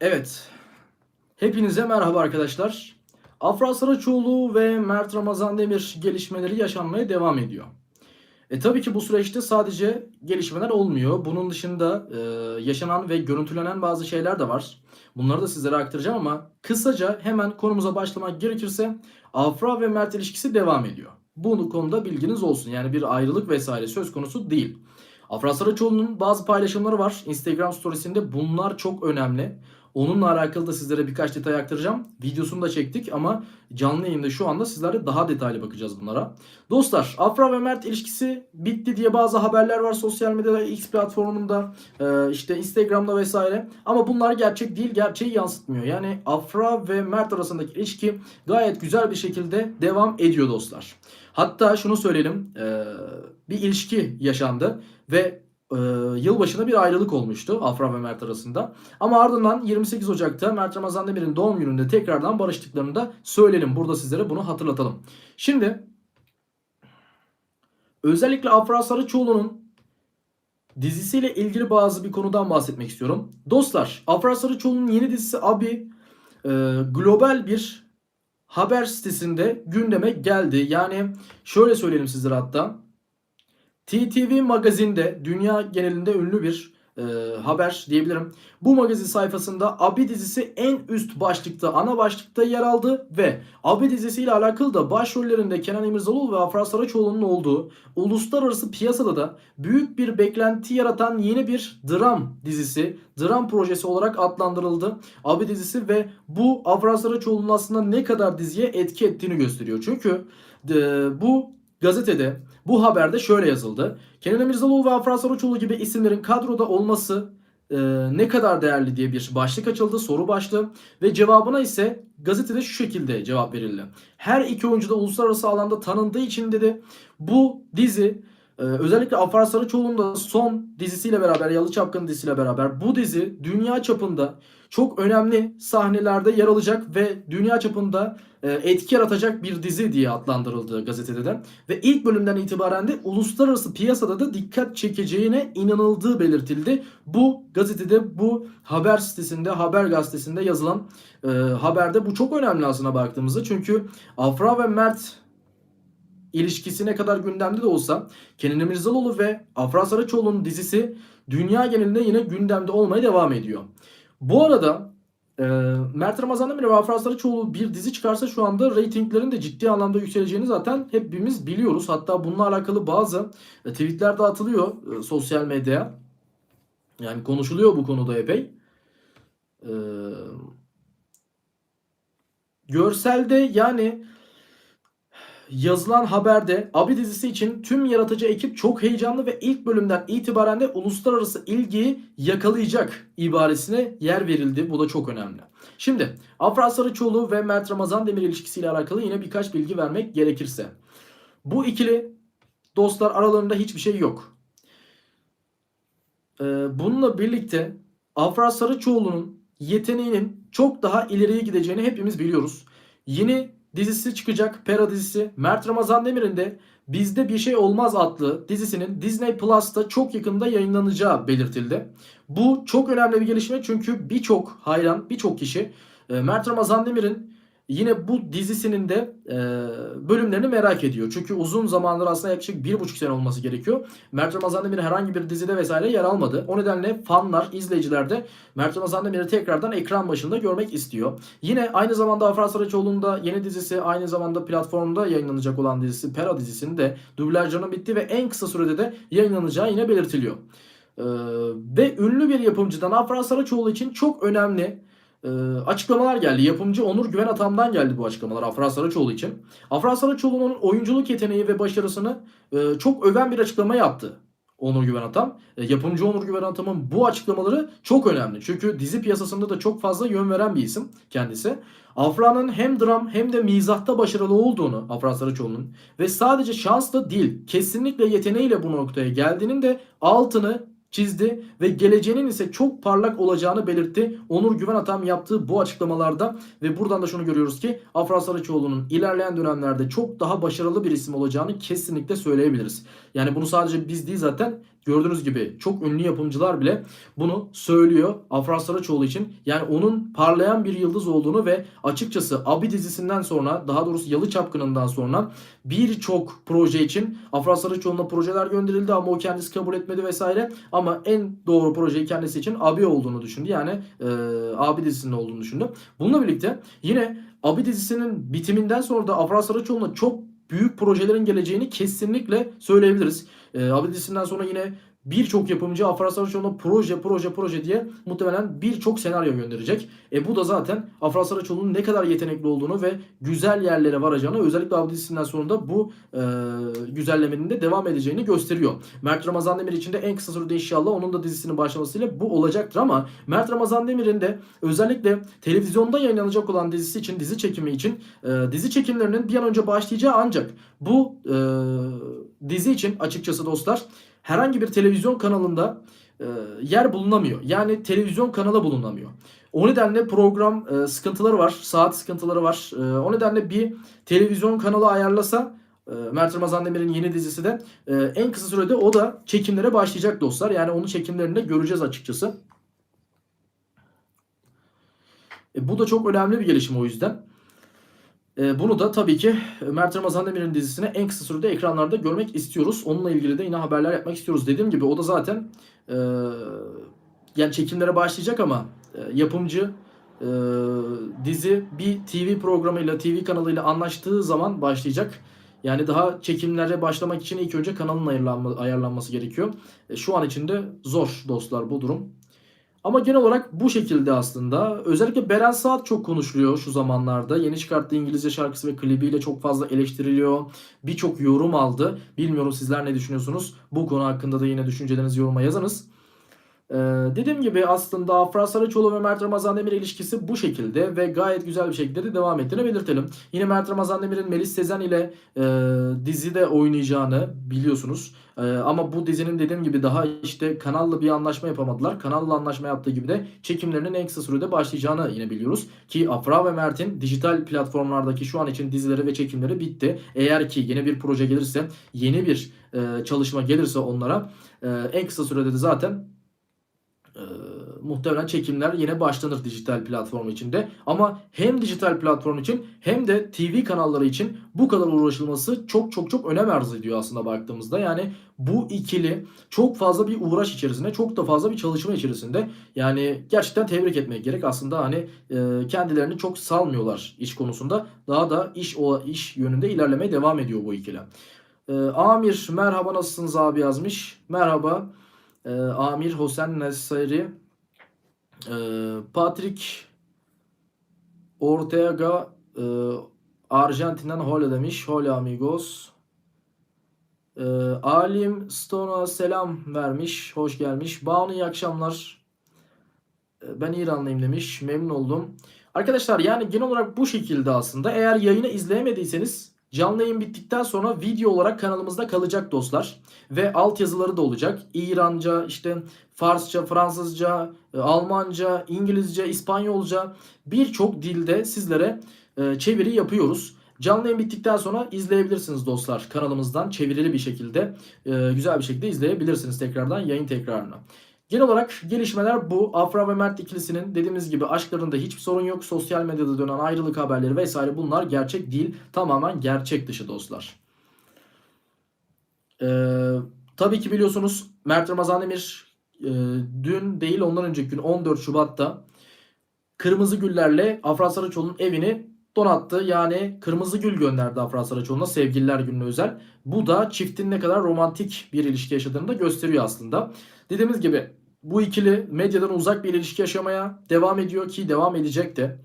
Evet, hepinize merhaba arkadaşlar. Afra Saraçoğlu ve Mert Ramazan Demir gelişmeleri yaşanmaya devam ediyor. Tabii ki bu süreçte sadece gelişmeler olmuyor. Bunun dışında yaşanan ve görüntülenen bazı şeyler de var. Bunları da sizlere aktaracağım ama kısaca hemen konumuza başlamak gerekirse Afra ve Mert ilişkisi devam ediyor. Bu konuda bilginiz olsun. Yani bir ayrılık vesaire söz konusu değil. Afra Saraçoğlu'nun bazı paylaşımları var Instagram storiesinde. Bunlar çok önemli. Onunla alakalı da sizlere birkaç detay aktaracağım. Videosunu da çektik ama canlı yayında şu anda sizlerle daha detaylı bakacağız bunlara. Dostlar, Afra ve Mert ilişkisi bitti diye bazı haberler var sosyal medyada, X platformunda, işte Instagram'da vesaire. Ama bunlar gerçek değil, gerçeği yansıtmıyor. Yani Afra ve Mert arasındaki ilişki gayet güzel bir şekilde devam ediyor dostlar. Hatta şunu söyleyelim, bir ilişki yaşandı ve yılbaşında bir ayrılık olmuştu Afra ve Mert arasında. Ama ardından 28 Ocak'ta Mert Ramazan Demir'in doğum gününde tekrardan barıştıklarını da söyleyelim. Burada sizlere bunu hatırlatalım. Şimdi özellikle Afra Saraçoğlu'nun dizisiyle ilgili bazı bir konudan bahsetmek istiyorum. Dostlar, Afra Saraçoğlu'nun yeni dizisi Abi global bir haber sitesinde gündeme geldi. Yani şöyle söyleyelim sizlere hatta. TTV Magazin'de dünya genelinde ünlü bir haber diyebilirim. Bu magazin sayfasında Abi dizisi en üst başlıkta, ana başlıkta yer aldı ve Abi dizisiyle alakalı da başrollerinde Kenan İmirzalıoğlu ve Afra Saraçoğlu'nun olduğu uluslararası piyasada da büyük bir beklenti yaratan yeni bir dram dizisi, dram projesi olarak adlandırıldı. Abi dizisi ve bu Afra Saraçoğlu'nun aslında ne kadar diziye etki ettiğini gösteriyor. Çünkü bu gazetede bu haberde şöyle yazıldı. Kenan İmirzalıoğlu ve Afra Saraçoğlu gibi isimlerin kadroda olması ne kadar değerli diye bir başlık açıldı, soru başlığı ve cevabına ise gazetede şu şekilde cevap verildi. Her iki oyuncu da uluslararası alanda tanındığı için dedi bu dizi özellikle Afra Saraçoğlu'nun da son dizisiyle beraber, Yalı Çapkın dizisiyle beraber bu dizi dünya çapında çok önemli sahnelerde yer alacak ve dünya çapında etki yaratacak bir dizi diye adlandırıldı gazetede de. Ve ilk bölümden itibaren de uluslararası piyasada da dikkat çekeceğine inanıldığı belirtildi. Bu gazetede, bu haber sitesinde, haber gazetesinde yazılan haberde bu çok önemli aslına baktığımızda. Çünkü Afra ve Mert ilişkisi ne kadar gündemde de olsa Kenan İmirzalıoğlu ve Afra Saraçoğlu'nun dizisi dünya genelinde yine gündemde olmaya devam ediyor. Bu arada e, Mert Ramazan Demir ve Afra Saraçoğlu bir dizi çıkarsa şu anda reytinglerin de ciddi anlamda yükseleceğini zaten hepimiz biliyoruz. Hatta bununla alakalı bazı tweetler de atılıyor sosyal medyaya. Yani konuşuluyor bu konuda epey. E, Görselde yani yazılan haberde Abi dizisi için tüm yaratıcı ekip çok heyecanlı ve ilk bölümden itibaren de uluslararası ilgiyi yakalayacak ibaresine yer verildi. Bu da çok önemli. Şimdi Afra Saraçoğlu ve Mert Ramazan Demir ilişkisiyle alakalı yine birkaç bilgi vermek gerekirse. Bu ikili dostlar aralarında hiçbir şey yok. Bununla birlikte Afra Saraçoğlu'nun yeteneğinin çok daha ileriye gideceğini hepimiz biliyoruz. Yeni dizisi çıkacak, Pera dizisi. Mert Ramazan Demir'in de Bizde Bir Şey Olmaz adlı dizisinin Disney Plus'ta çok yakında yayınlanacağı belirtildi. Bu çok önemli bir gelişme çünkü birçok hayran, birçok kişi Mert Ramazan Demir'in yine bu dizisinin de bölümlerini merak ediyor. Çünkü uzun zamandır aslında yaklaşık 1,5 sene olması gerekiyor. Mert Ramazan Demir herhangi bir dizide vesaire yer almadı. O nedenle fanlar, izleyiciler de Mert Ramazan Demir'i tekrardan ekran başında görmek istiyor. Yine aynı zamanda Afra Saraçoğlu'nun da yeni dizisi, aynı zamanda platformda yayınlanacak olan dizisi Pera dizisinin de dublajlarının bitti ve en kısa sürede de yayınlanacağı yine belirtiliyor. Ve ünlü bir yapımcıdan Afra Saraçoğlu için çok önemli açıklamalar geldi. Yapımcı Onur Güven Atam'dan geldi bu açıklamalar Afra Saraçoğlu için. Afra Saraçoğlu'nun oyunculuk yeteneği ve başarısını çok öven bir açıklama yaptı Onur Güven Atam. Yapımcı Onur Güven Atam'ın bu açıklamaları çok önemli. Çünkü dizi piyasasında da çok fazla yön veren bir isim kendisi. Afra'nın hem dram hem de mizahta başarılı olduğunu Afra Saraçoğlu'nun ve sadece şansla değil kesinlikle yeteneğiyle bu noktaya geldiğinin de altını çizdi ve geleceğinin ise çok parlak olacağını belirtti. Onur Güven Atam yaptığı bu açıklamalarda ve buradan da şunu görüyoruz ki Afra Saraçoğlu'nun ilerleyen dönemlerde çok daha başarılı bir isim olacağını kesinlikle söyleyebiliriz. Yani bunu sadece biz değil zaten Gördüğünüz gibi çok ünlü yapımcılar bile bunu söylüyor Afra Saraçoğlu için. Yani onun parlayan bir yıldız olduğunu ve açıkçası Abi dizisinden sonra, daha doğrusu Yalı Çapkını'ndan sonra birçok proje için Afra Saraçoğlu'na projeler gönderildi ama o kendisi kabul etmedi vesaire. Ama en doğru projeyi kendisi için Abi olduğunu düşündü. Yani Abi dizisinin olduğunu düşündü. Bununla birlikte yine Abi dizisinin bitiminden sonra da Afra Saraçoğlu'na çok büyük projelerin geleceğini kesinlikle söyleyebiliriz. Abi dizisinden sonra yine birçok yapımcı Afra Saraçoğlu'na proje diye muhtemelen birçok senaryo gönderecek. Bu da zaten Afra Saraçoğlu'nun ne kadar yetenekli olduğunu ve güzel yerlere varacağını, özellikle Abi dizisinden sonra da bu güzellemenin de devam edeceğini gösteriyor. Mert Ramazan Demir için de en kısa sürede inşallah onun da dizisinin başlamasıyla bu olacaktır ama Mert Ramazan Demir'in de özellikle televizyonda yayınlanacak olan dizisi için, dizi çekimi için dizi çekimlerinin bir an önce başlayacağı, ancak bu dizi için açıkçası dostlar herhangi bir televizyon kanalında yer bulunamıyor. Yani televizyon kanalı bulunamıyor. O nedenle program sıkıntıları var. Saat sıkıntıları var. O nedenle bir televizyon kanalı ayarlasa Mert Ramazan Demir'in yeni dizisi de en kısa sürede o da çekimlere başlayacak dostlar. Yani onun çekimlerini de göreceğiz açıkçası. Bu da çok önemli bir gelişme o yüzden. Bunu da tabii ki Mert Ramazan Demir'in dizisini en kısa sürede ekranlarda görmek istiyoruz. Onunla ilgili de yine haberler yapmak istiyoruz. Dediğim gibi o da zaten yani çekimlere başlayacak ama yapımcı dizi bir TV programıyla, TV kanalıyla anlaştığı zaman başlayacak. Yani daha çekimlere başlamak için ilk önce kanalın ayarlanması gerekiyor. Şu an için de zor dostlar bu durum. Ama genel olarak bu şekilde aslında. Özellikle Beren Saat çok konuşuluyor şu zamanlarda. Yeni çıkarttığı İngilizce şarkısı ve klibiyle çok fazla eleştiriliyor. Birçok yorum aldı. Bilmiyorum sizler ne düşünüyorsunuz? Bu konu hakkında da yine düşüncelerinizi yoruma yazınız. Dediğim gibi aslında Afra Saraçoğlu ve Mert Ramazan Demir ilişkisi bu şekilde ve gayet güzel bir şekilde de devam ettiğini belirtelim. Yine Mert Ramazan Demir'in Melis Sezen ile dizide oynayacağını biliyorsunuz. Ama bu dizinin dediğim gibi daha işte kanalla bir anlaşma yapamadılar. Kanalla anlaşma yaptığı gibi de çekimlerinin en kısa sürede başlayacağını yine biliyoruz. Ki Afra ve Mert'in dijital platformlardaki şu an için dizileri ve çekimleri bitti. Eğer ki yeni bir proje gelirse, yeni bir çalışma gelirse onlara en kısa sürede de zaten muhtemelen çekimler yine başlanır dijital platform içinde. Ama hem dijital platform için hem de TV kanalları için bu kadar uğraşılması çok çok çok önem arz ediyor aslında baktığımızda. Yani bu ikili çok fazla bir uğraş içerisinde, çok da fazla bir çalışma içerisinde. Yani gerçekten tebrik etmek gerek. Aslında hani kendilerini çok salmıyorlar iş konusunda. Daha da iş yönünde ilerlemeye devam ediyor bu ikili. Amir merhaba, nasılsınız abi yazmış. Merhaba. Amir Hosen Neseri, Patrick Ortega, Arjantin'den hola demiş. Hola amigos. Alim Stone'a selam vermiş. Hoş gelmiş. Banu iyi akşamlar. Ben İranlıyım demiş. Memnun oldum. Arkadaşlar yani genel olarak bu şekilde aslında. Eğer yayını izleyemediyseniz canlı yayın bittikten sonra video olarak kanalımızda kalacak dostlar. Ve altyazıları da olacak. İranca, işte Farsça, Fransızca, Almanca, İngilizce, İspanyolca birçok dilde sizlere çeviri yapıyoruz. Canlı yayın bittikten sonra izleyebilirsiniz dostlar kanalımızdan çevirili bir şekilde. Güzel bir şekilde izleyebilirsiniz tekrardan yayın tekrarını. Genel olarak gelişmeler bu. Afra ve Mert ikilisinin dediğimiz gibi aşklarında hiçbir sorun yok. Sosyal medyada dönen ayrılık haberleri vesaire bunlar gerçek değil. Tamamen gerçek dışı dostlar. Tabii ki biliyorsunuz Mert Ramazan Demir dün değil ondan önceki gün 14 Şubat'ta kırmızı güllerle Afra Saraçoğlu'nun evini donattı. Yani kırmızı gül gönderdi Afra Saraçoğlu'na sevgililer gününe özel. Bu da çiftin ne kadar romantik bir ilişki yaşadığını da gösteriyor aslında. Dediğimiz gibi bu ikili medyadan uzak bir ilişki yaşamaya devam ediyor ki devam edecek de.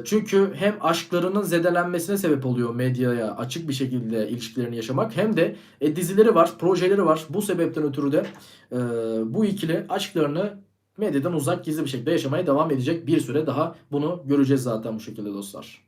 Çünkü hem aşklarının zedelenmesine sebep oluyor medyaya açık bir şekilde ilişkilerini yaşamak, hem de dizileri var, projeleri var. Bu sebepten ötürü de bu ikili aşklarını medyadan uzak gizli bir şekilde yaşamaya devam edecek bir süre daha. Bunu göreceğiz zaten bu şekilde dostlar.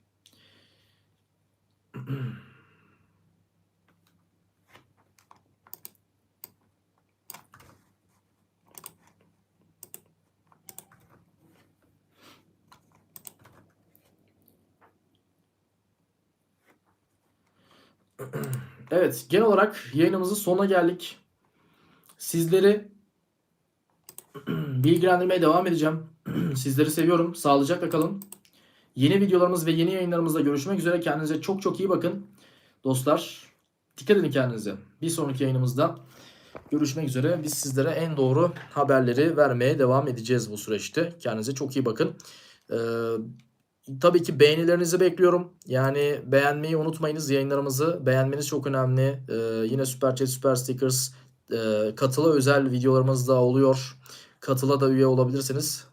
Evet, genel olarak yayınımızın sonuna geldik. Sizleri bilgilendirmeye devam edeceğim. Sizleri seviyorum. Sağlıcakla kalın. Yeni videolarımız ve yeni yayınlarımızda görüşmek üzere. Kendinize çok çok iyi bakın. Dostlar, dikkat edin kendinize. Bir sonraki yayınımızda görüşmek üzere. Biz sizlere en doğru haberleri vermeye devam edeceğiz bu süreçte. Kendinize çok iyi bakın. Tabii ki beğenilerinizi bekliyorum. Yani beğenmeyi unutmayınız. Yayınlarımızı beğenmeniz çok önemli. Yine Süper Chat, Süper Stickers, katıla özel videolarımız da oluyor. Katıla da üye olabilirsiniz.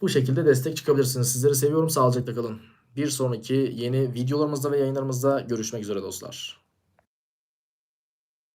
Bu şekilde destek çıkabilirsiniz. Sizleri seviyorum. Sağlıcakla kalın. Bir sonraki yeni videolarımızda ve yayınlarımızda görüşmek üzere dostlar.